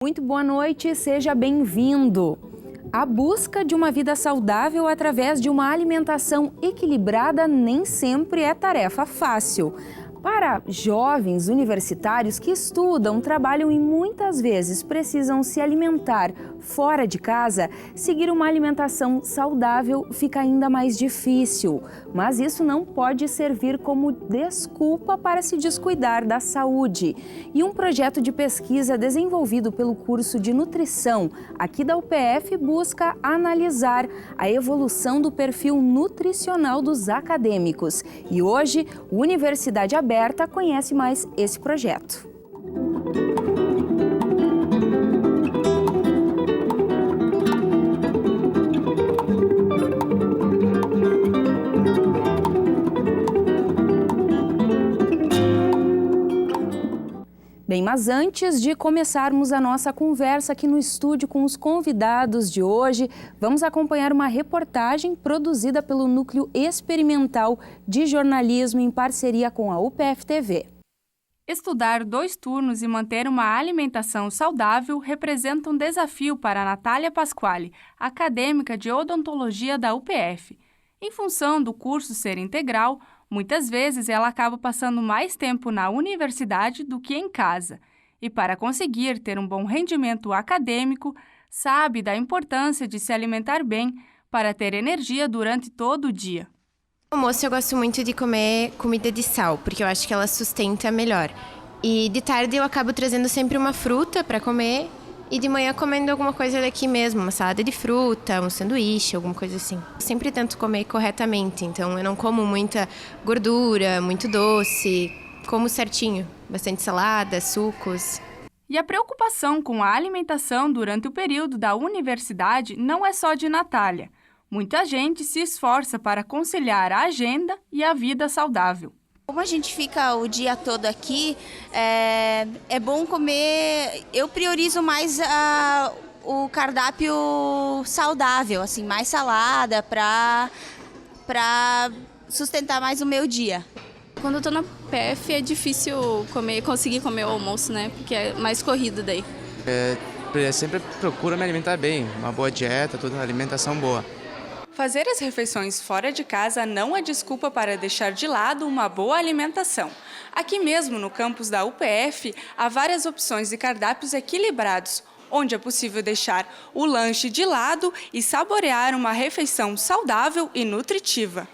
Muito boa noite, seja bem-vindo. A busca de uma vida saudável através de uma alimentação equilibrada nem sempre é tarefa fácil. Para jovens universitários que estudam, trabalham e muitas vezes precisam se alimentar fora de casa, seguir uma alimentação saudável fica ainda mais difícil. Mas isso não pode servir como desculpa para se descuidar da saúde. E um projeto de pesquisa desenvolvido pelo curso de nutrição aqui da UPF busca analisar a evolução do perfil nutricional dos acadêmicos. E hoje, a Universidade Aberta conhece mais esse projeto. Bem, mas antes de começarmos a nossa conversa aqui no estúdio com os convidados de hoje, vamos acompanhar uma reportagem produzida pelo Núcleo Experimental de Jornalismo em parceria com a UPF-TV. Estudar 2 turnos e manter uma alimentação saudável representa um desafio para Natália Pasquale, acadêmica de odontologia da UPF. Em função do curso ser integral, muitas vezes ela acaba passando mais tempo na universidade do que em casa. E para conseguir ter um bom rendimento acadêmico, sabe da importância de se alimentar bem para ter energia durante todo o dia. No almoço eu gosto muito de comer comida de sal, porque eu acho que ela sustenta melhor. E de tarde eu acabo trazendo sempre uma fruta para comer e de manhã comendo alguma coisa daqui mesmo, uma salada de fruta, um sanduíche, alguma coisa assim. Eu sempre tento comer corretamente, então eu não como muita gordura, muito doce, como certinho, bastante salada, sucos. E a preocupação com a alimentação durante o período da universidade não é só de Natália. Muita gente se esforça para conciliar a agenda e a vida saudável. Como a gente fica o dia todo aqui, é bom comer. Eu priorizo mais o cardápio saudável, assim, mais salada para sustentar mais o meu dia. Quando eu tô na PF é difícil conseguir comer o almoço, né? Porque é mais corrido daí. Sempre procuro me alimentar bem, uma boa dieta, toda alimentação boa. Fazer as refeições fora de casa não é desculpa para deixar de lado uma boa alimentação. Aqui mesmo no campus da UPF, há várias opções de cardápios equilibrados, onde é possível deixar o lanche de lado e saborear uma refeição saudável e nutritiva.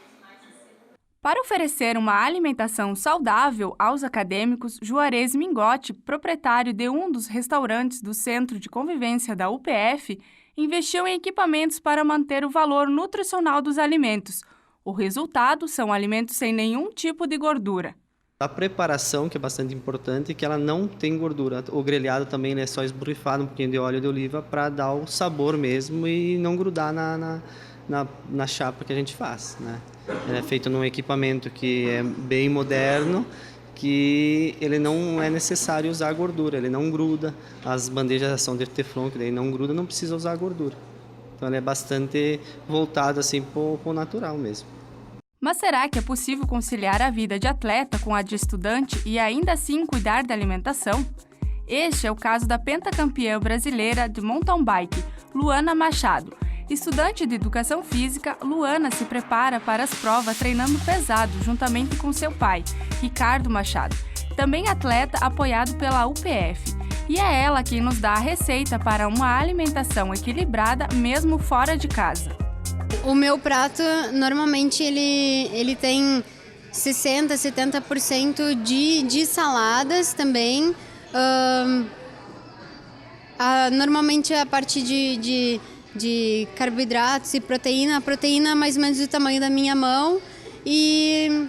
Para oferecer uma alimentação saudável aos acadêmicos, Juarez Mingotti, proprietário de um dos restaurantes do Centro de Convivência da UPF, investiu em equipamentos para manter o valor nutricional dos alimentos. O resultado são alimentos sem nenhum tipo de gordura. A preparação, que é bastante importante, que ela não tem gordura. O grelhado também é só esborrifado um pouquinho de óleo de oliva para dar o sabor mesmo e não grudar na chapa que a gente faz, né? Ele é feito num equipamento que é bem moderno, que ele não é necessário usar gordura, ele não gruda. As bandejas são de teflon, que daí não gruda, não precisa usar gordura. Então ele é bastante voltado assim pro natural mesmo. Mas será que é possível conciliar a vida de atleta com a de estudante e ainda assim cuidar da alimentação? Este é o caso da pentacampeã brasileira de mountain bike, Luana Machado. Estudante de educação física, Luana se prepara para as provas treinando pesado juntamente com seu pai, Ricardo Machado, também atleta apoiado pela UPF. E é ela quem nos dá a receita para uma alimentação equilibrada mesmo fora de casa. O meu prato, normalmente, ele tem 60%, 70% de saladas também. Normalmente a parte de carboidratos e proteína. A proteína é mais ou menos do tamanho da minha mão. E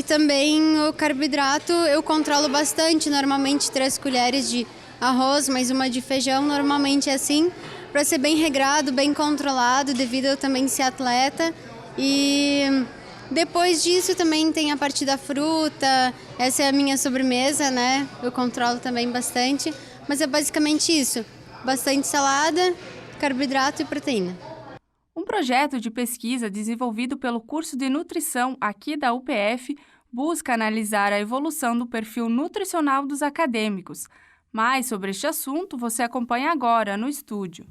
também o carboidrato eu controlo bastante. Normalmente 3 colheres de arroz, mais uma de feijão. Normalmente é assim, para ser bem regrado, bem controlado, devido a eu também ser atleta. E depois disso também tem a parte da fruta. Essa é a minha sobremesa, né? Eu controlo também bastante. Mas é basicamente isso. Bastante salada, carboidrato e proteína. Um projeto de pesquisa desenvolvido pelo curso de nutrição aqui da UPF busca analisar a evolução do perfil nutricional dos acadêmicos. Mais sobre este assunto você acompanha agora no estúdio.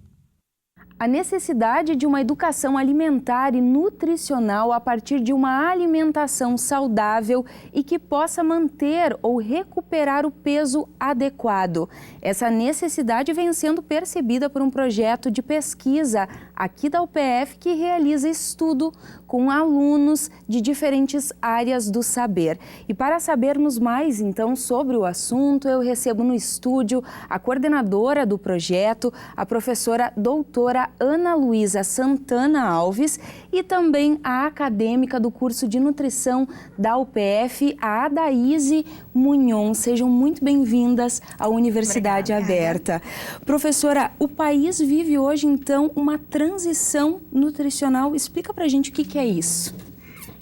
A necessidade de uma educação alimentar e nutricional a partir de uma alimentação saudável e que possa manter ou recuperar o peso adequado. Essa necessidade vem sendo percebida por um projeto de pesquisa aqui da UPF que realiza estudo com alunos de diferentes áreas do saber. E para sabermos mais, então, sobre o assunto, eu recebo no estúdio a coordenadora do projeto, a professora doutora Ana Luísa Santana Alves e também a acadêmica do curso de nutrição da UPF, a Adaíse Munhon. Sejam muito bem-vindas à Universidade Aberta. Professora, o país vive hoje, então, uma transição nutricional. Explica pra gente o que é isso.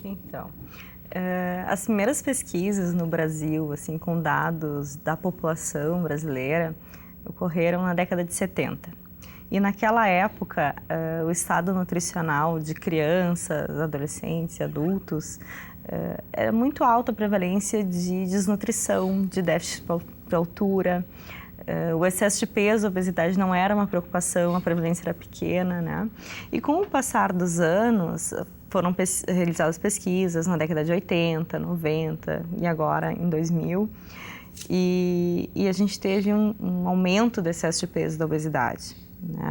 Então, as primeiras pesquisas no Brasil, assim, com dados da população brasileira, ocorreram na década de 70. E naquela época, o estado nutricional de crianças, adolescentes e adultos era muito alta a prevalência de desnutrição, de déficit para altura. O excesso de peso, a obesidade não era uma preocupação, a prevalência era pequena, né? E com o passar dos anos, foram realizadas pesquisas na década de 80, 90 e agora em 2000. E a gente teve um aumento do excesso de peso da obesidade.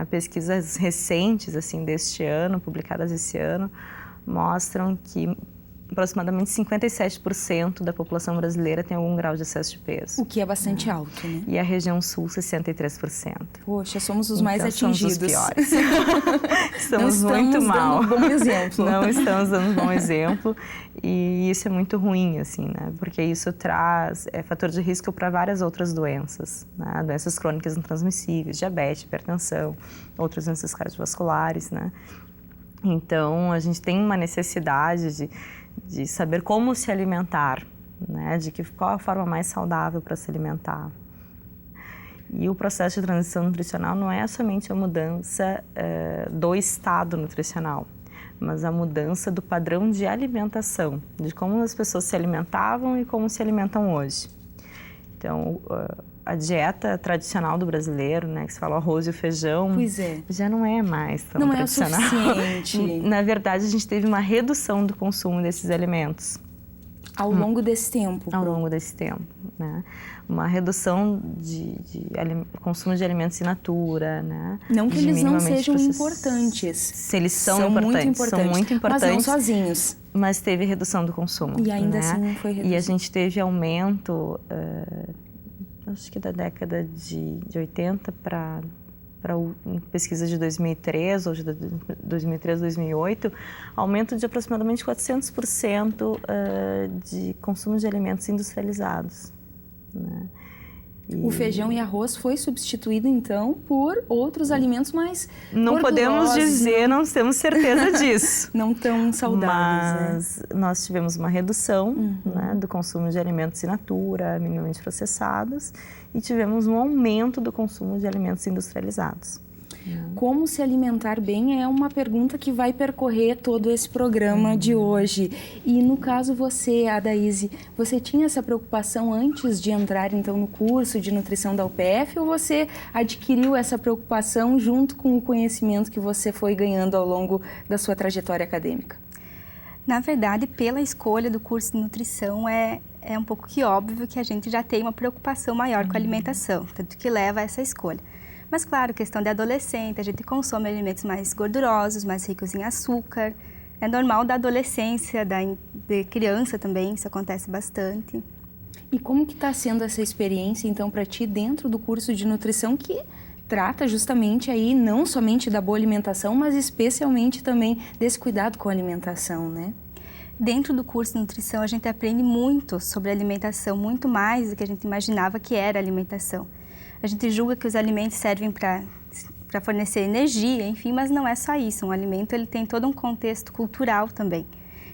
Pesquisas recentes assim, deste ano, publicadas esse ano, mostram que aproximadamente 57% da população brasileira tem algum grau de excesso de peso. O que é bastante alto, né? E a região sul, 63%. Poxa, somos os mais atingidos. Somos os piores. Estamos muito mal. Não estamos dando bom exemplo. Não estamos dando bom exemplo. E isso é muito ruim, assim, né? Porque isso traz fator de risco para várias outras doenças, né? Doenças crônicas não transmissíveis, diabetes, hipertensão, outras doenças cardiovasculares, né? Então, a gente tem uma necessidade de saber como se alimentar, né? Qual a forma mais saudável para se alimentar. E o processo de transição nutricional não é somente a mudança do estado nutricional, mas a mudança do padrão de alimentação, de como as pessoas se alimentavam e como se alimentam hoje. Então, a dieta tradicional do brasileiro, né, que se fala arroz e feijão, já não é mais tão tradicional. Não é o suficiente. Na verdade, a gente teve uma redução do consumo desses alimentos. Ao longo desse tempo? Ao longo desse tempo, né? Uma redução de consumo de alimentos in natura, né? Não que eles não sejam importantes. Se eles são importantes, são muito importantes. Mas não sozinhos. Mas teve redução do consumo. E ainda assim foi reduzido. E a gente teve aumento, acho que da década de 80 para pesquisa de 2003, ou de 2003, 2008, aumento de aproximadamente 400% de consumo de alimentos industrializados, né? O feijão e arroz foi substituído, então, por outros alimentos mais Não podemos dizer, não temos certeza disso. Não tão saudáveis. Mas nós tivemos uma redução, né, do consumo de alimentos in natura, minimamente processados, e tivemos um aumento do consumo de alimentos industrializados. Como se alimentar bem é uma pergunta que vai percorrer todo esse programa de hoje. E no caso você, Adaíse, você tinha essa preocupação antes de entrar então no curso de nutrição da UPF ou você adquiriu essa preocupação junto com o conhecimento que você foi ganhando ao longo da sua trajetória acadêmica? Na verdade, pela escolha do curso de nutrição é um pouco que óbvio que a gente já tem uma preocupação maior com a alimentação, tanto que leva a essa escolha. Mas, claro, questão de adolescente, a gente consome alimentos mais gordurosos, mais ricos em açúcar. É normal da adolescência, de criança também, isso acontece bastante. E como que está sendo essa experiência, então, para ti dentro do curso de nutrição que trata justamente aí não somente da boa alimentação, mas especialmente também desse cuidado com a alimentação, né? Dentro do curso de nutrição, a gente aprende muito sobre alimentação, muito mais do que a gente imaginava que era alimentação. A gente julga que os alimentos servem para fornecer energia, enfim, mas não é só isso. Um alimento ele tem todo um contexto cultural também.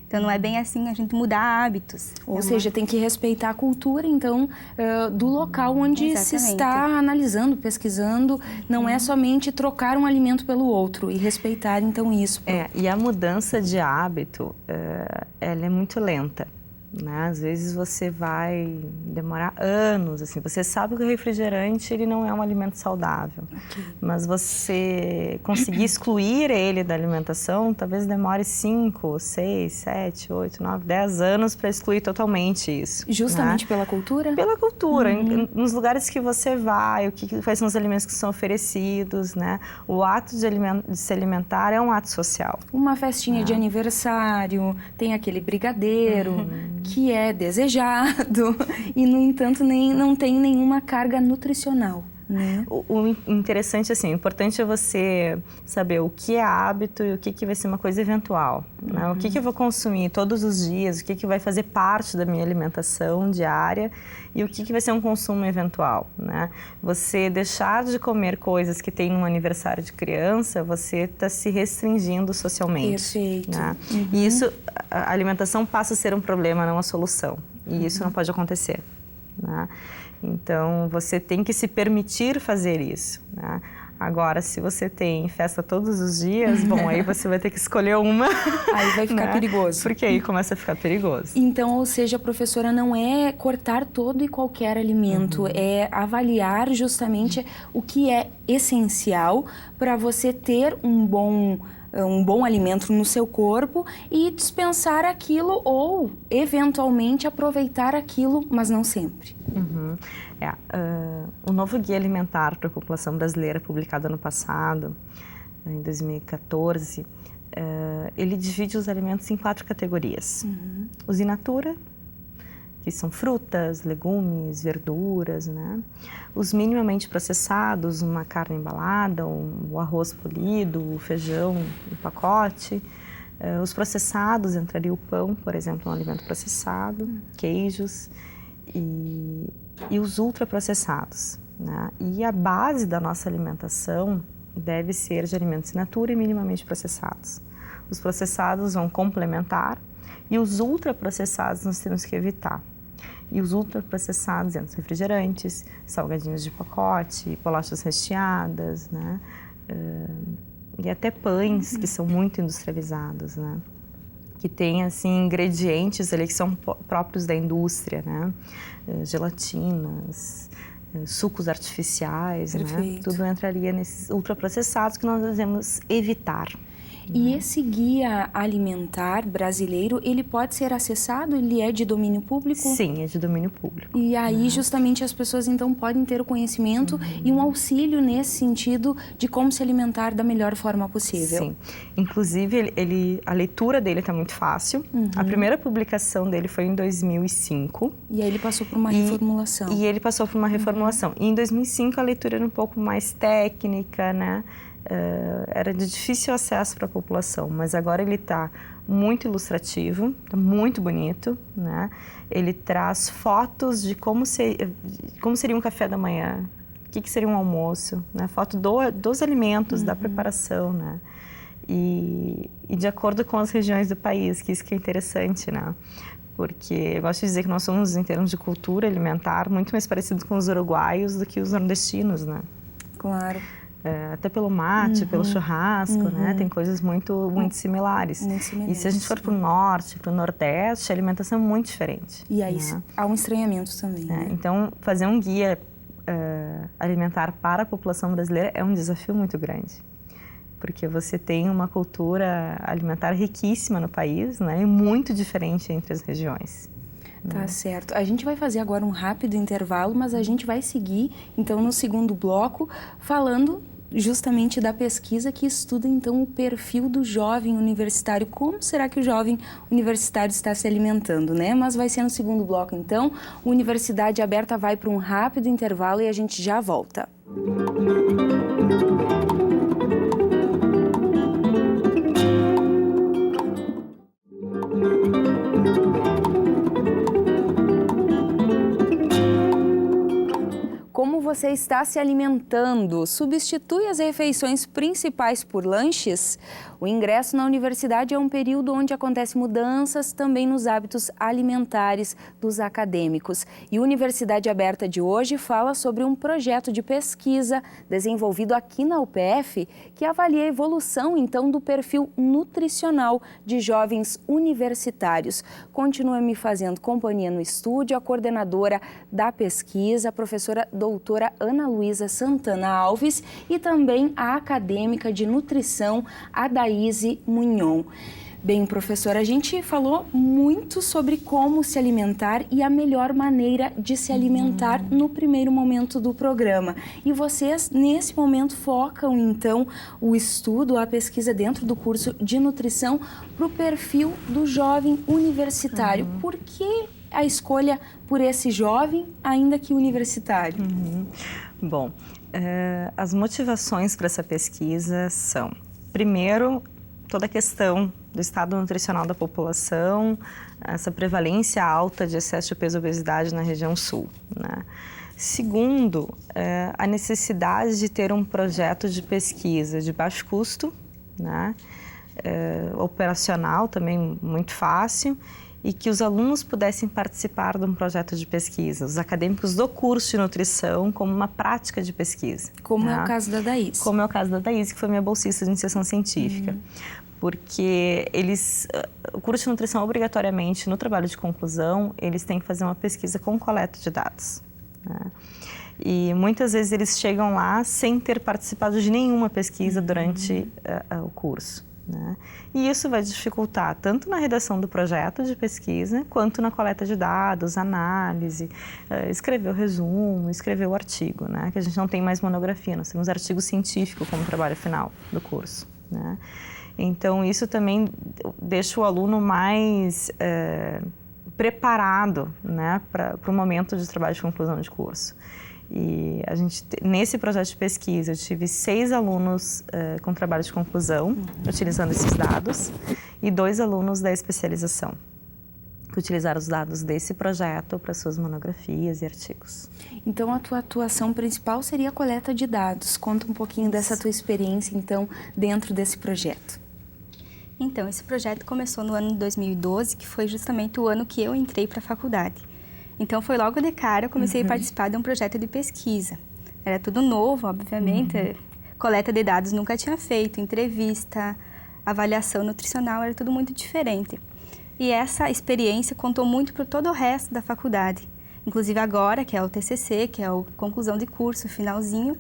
Então, não é bem assim a gente mudar hábitos. Ou seja, tem que respeitar a cultura, então, do local onde se está analisando, pesquisando. Não é somente trocar um alimento pelo outro e respeitar, então, isso. E a mudança de hábito, ela é muito lenta. né? Às vezes você vai demorar anos, assim, você sabe que o refrigerante ele não é um alimento saudável, mas você conseguir excluir ele da alimentação, talvez demore 5, 6, 7, 8, 9, 10 anos para excluir totalmente isso. Justamente, né? pela cultura? Pela cultura, nos lugares que você vai, quais são os alimentos que são oferecidos, né? O ato de se alimentar é um ato social. Uma festinha de aniversário, tem aquele brigadeiro que é desejado e, no entanto, não tem nenhuma carga nutricional. Né? O interessante, assim, o importante é você saber o que é hábito e o que vai ser uma coisa eventual. Né? O que eu vou consumir todos os dias, o que vai fazer parte da minha alimentação diária e o que vai ser um consumo eventual. Né? Você deixar de comer coisas que tem um aniversário de criança, você está se restringindo socialmente. Perfeito. Né? E isso, a alimentação passa a ser um problema, não a solução. E isso não pode acontecer. Né? Então, você tem que se permitir fazer isso, né? Agora, se você tem festa todos os dias, bom, aí você vai ter que escolher uma. Aí vai ficar perigoso. Porque aí começa a ficar perigoso. Então, ou seja, professora, não é cortar todo e qualquer alimento, é avaliar justamente o que é essencial para você ter um bom alimento no seu corpo e dispensar aquilo ou, eventualmente, aproveitar aquilo, mas não sempre. O novo Guia Alimentar para a População Brasileira, publicado ano passado, em 2014, ele divide os alimentos em 4 categorias. Os in natura, que são frutas, legumes, verduras, né? Os minimamente processados, uma carne embalada, o arroz polido, o feijão em pacote. Os processados, entraria o pão, por exemplo, um alimento processado, queijos e os ultraprocessados, né? E a base da nossa alimentação deve ser de alimentos in natura e minimamente processados. Os processados vão complementar e os ultraprocessados nós temos que evitar. E os ultraprocessados entram refrigerantes, salgadinhos de pacote, bolachas recheadas, né? E até pães que são muito industrializados, né? Que tem assim ingredientes ali que são próprios da indústria, né? Gelatinas, sucos artificiais, né? Tudo entraria nesses ultraprocessados que nós devemos evitar. E esse guia alimentar brasileiro, ele pode ser acessado? Ele é de domínio público? Sim, é de domínio público. E aí, justamente, as pessoas, então, podem ter o conhecimento e um auxílio nesse sentido de como se alimentar da melhor forma possível. Sim. Inclusive, a leitura dele está muito fácil. A primeira publicação dele foi em 2005. E aí ele passou por uma reformulação. E ele passou por uma reformulação. E em 2005, a leitura era um pouco mais técnica, né? Era de difícil acesso para a população, mas agora ele está muito ilustrativo, está muito bonito, né? Ele traz fotos de como seria um café da manhã, o que seria um almoço, né? Foto dos alimentos, da preparação, né? E de acordo com as regiões do país, que isso que é interessante, né? Porque eu gosto de dizer que nós somos, em termos de cultura alimentar, muito mais parecidos com os uruguaios do que os nordestinos, né? Claro. Até pelo mate, pelo churrasco, né? Tem coisas muito similares. E se a gente for para o norte, para o nordeste, a alimentação é muito diferente. E aí há um estranhamento também, né? Então, fazer um guia alimentar para a população brasileira é um desafio muito grande. Porque você tem uma cultura alimentar riquíssima no país, né? E muito diferente entre as regiões. Tá certo. A gente vai fazer agora um rápido intervalo, mas a gente vai seguir, então, no segundo bloco, falando justamente da pesquisa que estuda, então, o perfil do jovem universitário. Como será que o jovem universitário está se alimentando, né? Mas vai ser no segundo bloco, então. O Universidade Aberta vai para um rápido intervalo e a gente já volta. você está se alimentando? Substitui as refeições principais por lanches? O ingresso na universidade é um período onde acontecem mudanças também nos hábitos alimentares dos acadêmicos. E a Universidade Aberta de hoje fala sobre um projeto de pesquisa desenvolvido aqui na UPF que avalia a evolução, então, do perfil nutricional de jovens universitários. Continua me fazendo companhia no estúdio a coordenadora da pesquisa, a professora doutora Ana Luísa Santana Alves, e também a acadêmica de nutrição, Adaíse Munhon. Bem, professora, a gente falou muito sobre como se alimentar e a melhor maneira de se alimentar no primeiro momento do programa. E vocês, nesse momento, focam, então, o estudo, a pesquisa dentro do curso de nutrição para o perfil do jovem universitário. Por que a escolha por esse jovem, ainda que universitário? Bom, as motivações para essa pesquisa são, primeiro, toda a questão do estado nutricional da população, essa prevalência alta de excesso de peso e obesidade na região sul, né? Segundo, a necessidade de ter um projeto de pesquisa de baixo custo, né? Operacional também muito fácil, e que os alunos pudessem participar de um projeto de pesquisa, os acadêmicos do curso de nutrição, como uma prática de pesquisa. Como é o caso da Adaíse. Como é o caso da Adaíse, que foi minha bolsista de iniciação científica. Porque o curso de nutrição, obrigatoriamente, no trabalho de conclusão, eles têm que fazer uma pesquisa com coleta de dados, né? E muitas vezes eles chegam lá sem ter participado de nenhuma pesquisa durante o curso, né? E isso vai dificultar tanto na redação do projeto de pesquisa, quanto na coleta de dados, análise, escrever o resumo, escrever o artigo, né? Que a gente não tem mais monografia, nós temos artigo científico como trabalho final do curso, né? Então, isso também deixa o aluno mais preparado, né, para o momento de trabalho de conclusão de curso. E a gente, nesse projeto de pesquisa, eu tive 6 alunos com trabalho de conclusão, utilizando esses dados, e 2 alunos da especialização, que utilizaram os dados desse projeto para suas monografias e artigos. Então, a tua atuação principal seria a coleta de dados. Conta um pouquinho dessa tua experiência, então, dentro desse projeto. Então, esse projeto começou no ano de 2012, que foi justamente o ano que eu entrei para a faculdade. Então, foi logo de cara, eu comecei a participar de um projeto de pesquisa. Era tudo novo, obviamente, coleta de dados nunca tinha feito, entrevista, avaliação nutricional, era tudo muito diferente. E essa experiência contou muito para todo o resto da faculdade. Inclusive agora, que é o TCC, que é a conclusão de curso, finalzinho,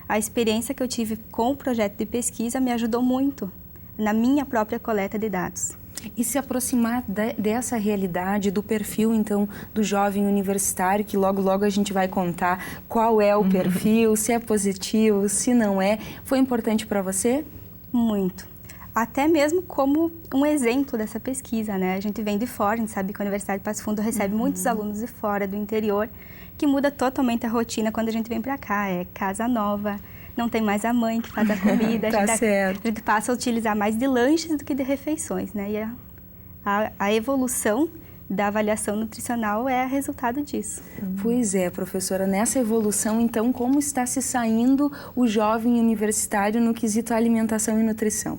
a experiência que eu tive com o projeto de pesquisa me ajudou muito na minha própria coleta de dados. E se aproximar dessa realidade, do perfil, então, do jovem universitário, que logo, logo a gente vai contar qual é o perfil, se é positivo, se não é, foi importante para você? Muito. Até mesmo como um exemplo dessa pesquisa, né? A gente vem de fora, a gente sabe que a Universidade de Passo Fundo recebe muitos alunos de fora, do interior, que muda totalmente a rotina quando a gente vem para cá. É casa nova, não tem mais a mãe que faz a comida, a gente passa a utilizar mais de lanches do que de refeições, né? E a evolução da avaliação nutricional é resultado disso. Pois é, professora, nessa evolução, então, como está se saindo o jovem universitário no quesito alimentação e nutrição?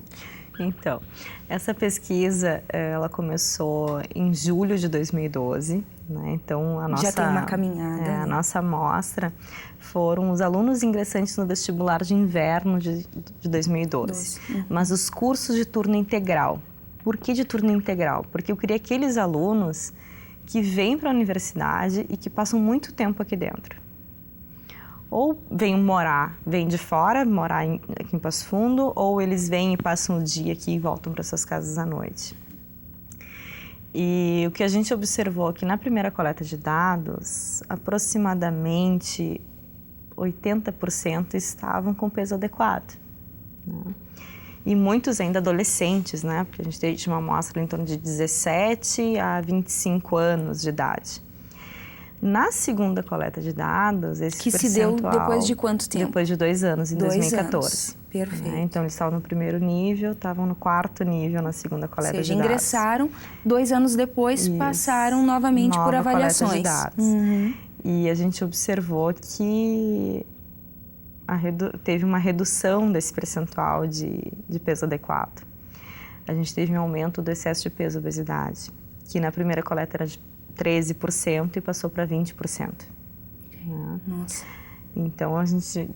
Então, essa pesquisa, ela começou em julho de 2012, né? Então, já tem uma caminhada. A nossa amostra foram os alunos ingressantes no vestibular de inverno de 2012, mas os cursos de turno integral. Por que de turno integral? Porque eu queria aqueles alunos que vêm para a universidade e que passam muito tempo aqui dentro. Ou vêm de fora, morar aqui em Passo Fundo, ou eles vêm e passam o dia aqui e voltam para suas casas à noite. E o que a gente observou aqui na primeira coleta de dados, aproximadamente 80% estavam com peso adequado, né? E muitos ainda adolescentes, né? Porque a gente tinha uma amostra em torno de 17 a 25 anos de idade. Na segunda coleta de dados, esse que se deu depois de quanto tempo? Depois de 2 anos, em 2014. Anos. Perfeito. Né? Então, eles estavam no primeiro nível, estavam no 4º nível na segunda coleta de dados. Ingressaram, 2 anos depois, passaram novamente por avaliações. Coleta de dados. E a gente observou que teve uma redução desse percentual de peso adequado. A gente teve um aumento do excesso de peso e obesidade, que na primeira coleta era de 13% e passou para 20%. Né? Nossa. Então a gente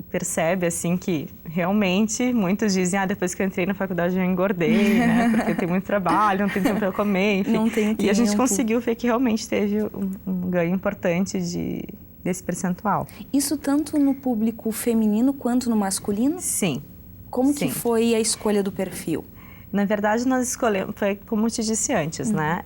percebe assim que realmente muitos dizem, depois que eu entrei na faculdade eu engordei, né? Porque tem muito trabalho, não tem tempo para comer, enfim. Não tem tempo. E a gente conseguiu ver que realmente teve um ganho importante desse percentual. Isso tanto no público feminino quanto no masculino? Sim. Como que foi a escolha do perfil? Na verdade, nós escolhemos, foi como eu te disse antes, né?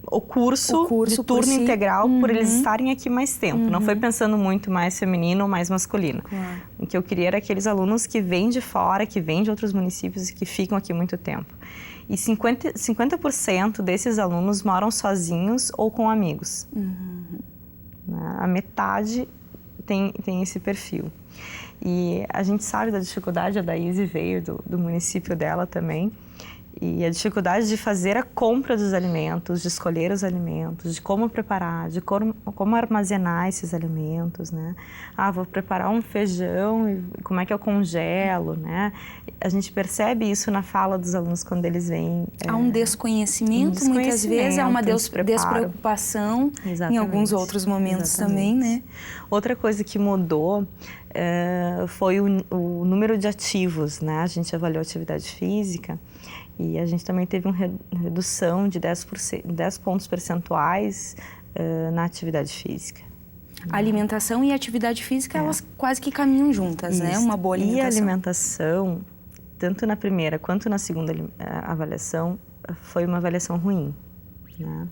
O curso de turno integral por eles estarem aqui mais tempo. Não foi pensando muito mais feminino ou mais masculino. Claro. O que eu queria era aqueles alunos que vêm de fora, que vêm de outros municípios e que ficam aqui muito tempo. E 50% desses alunos moram sozinhos ou com amigos. A metade tem esse perfil. E a gente sabe da dificuldade, a Daíse veio do município dela também, e a dificuldade de fazer a compra dos alimentos, de escolher os alimentos, de como preparar, de como armazenar esses alimentos, né? Vou preparar um feijão, e como é que eu congelo, né? A gente percebe isso na fala dos alunos quando eles vêm. Há um desconhecimento, muitas vezes, há uma despreocupação em alguns outros momentos também, né? Outra coisa que mudou foi o número de ativos, né? A gente avaliou a atividade física e a gente também teve uma redução de 10 pontos percentuais na atividade física. A alimentação e a atividade física, elas quase que caminham juntas, né? Uma boa alimentação. E a alimentação, tanto na primeira quanto na segunda avaliação, foi uma avaliação ruim, né?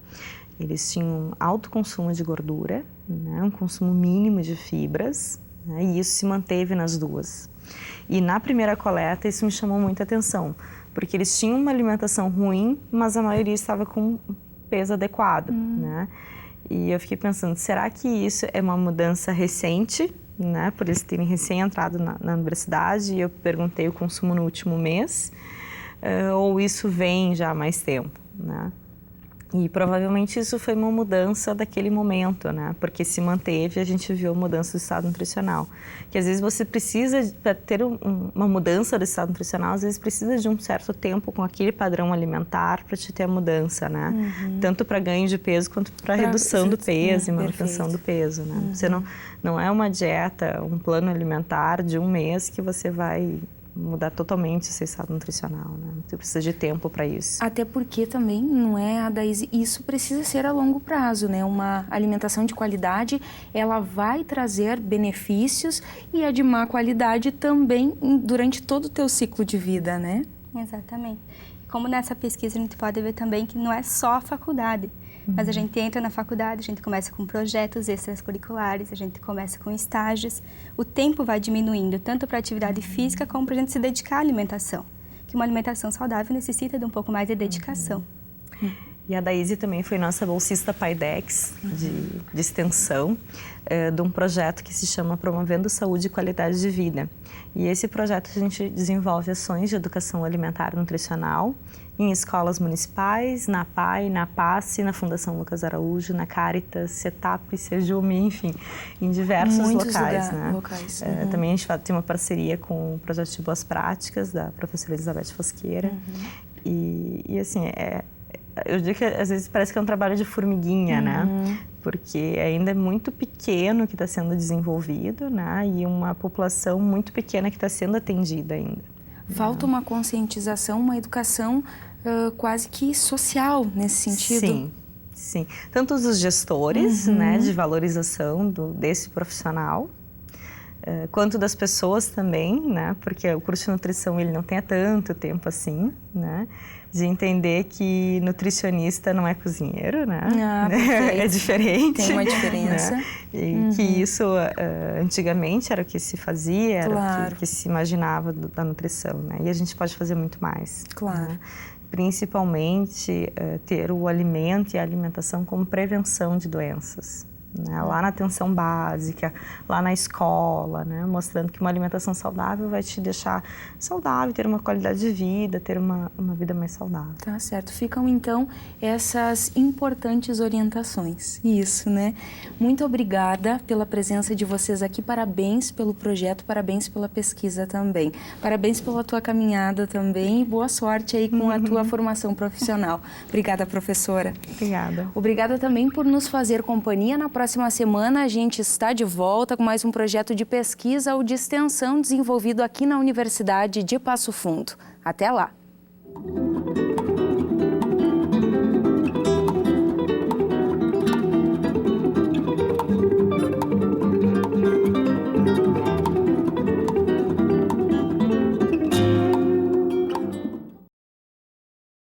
Eles tinham alto consumo de gordura, né? Um consumo mínimo de fibras, né? E isso se manteve nas duas. E na primeira coleta isso me chamou muita atenção, porque eles tinham uma alimentação ruim, mas a maioria estava com peso adequado, né? E eu fiquei pensando, será que isso é uma mudança recente, né? Por eles terem recém entrado na universidade, e eu perguntei o consumo no último mês, ou isso vem já há mais tempo, né? E provavelmente isso foi uma mudança daquele momento, né? Porque se manteve, a gente viu a mudança do estado nutricional. Que às vezes você precisa, para ter uma mudança do estado nutricional, às vezes precisa de um certo tempo com aquele padrão alimentar para te ter a mudança, né? Tanto para ganho de peso quanto para redução do peso e manutenção do peso, né? Você não é uma dieta, um plano alimentar de um mês que você vai mudar totalmente o seu estado nutricional, né? Você precisa de tempo para isso. Até porque também, não é, Daíse, isso precisa ser a longo prazo, né? Uma alimentação de qualidade, ela vai trazer benefícios, e a de má qualidade também durante todo o teu ciclo de vida, né? Exatamente. Como nessa pesquisa a gente pode ver também que não é só a faculdade, mas a gente entra na faculdade, a gente começa com projetos extracurriculares, a gente começa com estágios. O tempo vai diminuindo, tanto para a atividade física como para a gente se dedicar à alimentação. Que uma alimentação saudável necessita de um pouco mais de dedicação. E a Daíse também foi nossa bolsista PAIDEX de extensão de um projeto que se chama Promovendo Saúde e Qualidade de Vida. E esse projeto a gente desenvolve ações de educação alimentar e nutricional em escolas municipais, na PAI, na PASSE, na Fundação Lucas Araújo, na Caritas, CETAP, Sejume, enfim, em diversos locais. Né? Também a gente tem uma parceria com o projeto de Boas Práticas, da professora Elizabeth Fosqueira. E assim, eu digo que às vezes parece que é um trabalho de formiguinha, né? Porque ainda é muito pequeno que está sendo desenvolvido, né? E uma população muito pequena que está sendo atendida ainda. Falta uma conscientização, uma educação quase que social nesse sentido. Sim. Tanto os gestores, né, de valorização desse profissional, quanto das pessoas também, né? Porque o curso de nutrição ele não tem tanto tempo assim, né? De entender que nutricionista não é cozinheiro, né? É diferente. Tem uma diferença. Né? E que isso antigamente era o que se fazia, era o que se imaginava da nutrição, né? E a gente pode fazer muito mais. Claro. Né? Principalmente ter o alimento e a alimentação como prevenção de doenças. né? Lá na atenção básica, lá na escola, né? Mostrando que uma alimentação saudável vai te deixar saudável, ter uma qualidade de vida, ter uma vida mais saudável. Tá certo. Ficam, então, essas importantes orientações. Isso, né? Muito obrigada pela presença de vocês aqui. Parabéns pelo projeto, parabéns pela pesquisa também. Parabéns pela tua caminhada também e boa sorte aí com a tua formação profissional. Obrigada, professora. Obrigada. Obrigada também por nos fazer companhia. Na próxima semana a gente está de volta com mais um projeto de pesquisa ou de extensão desenvolvido aqui na Universidade de Passo Fundo. Até lá!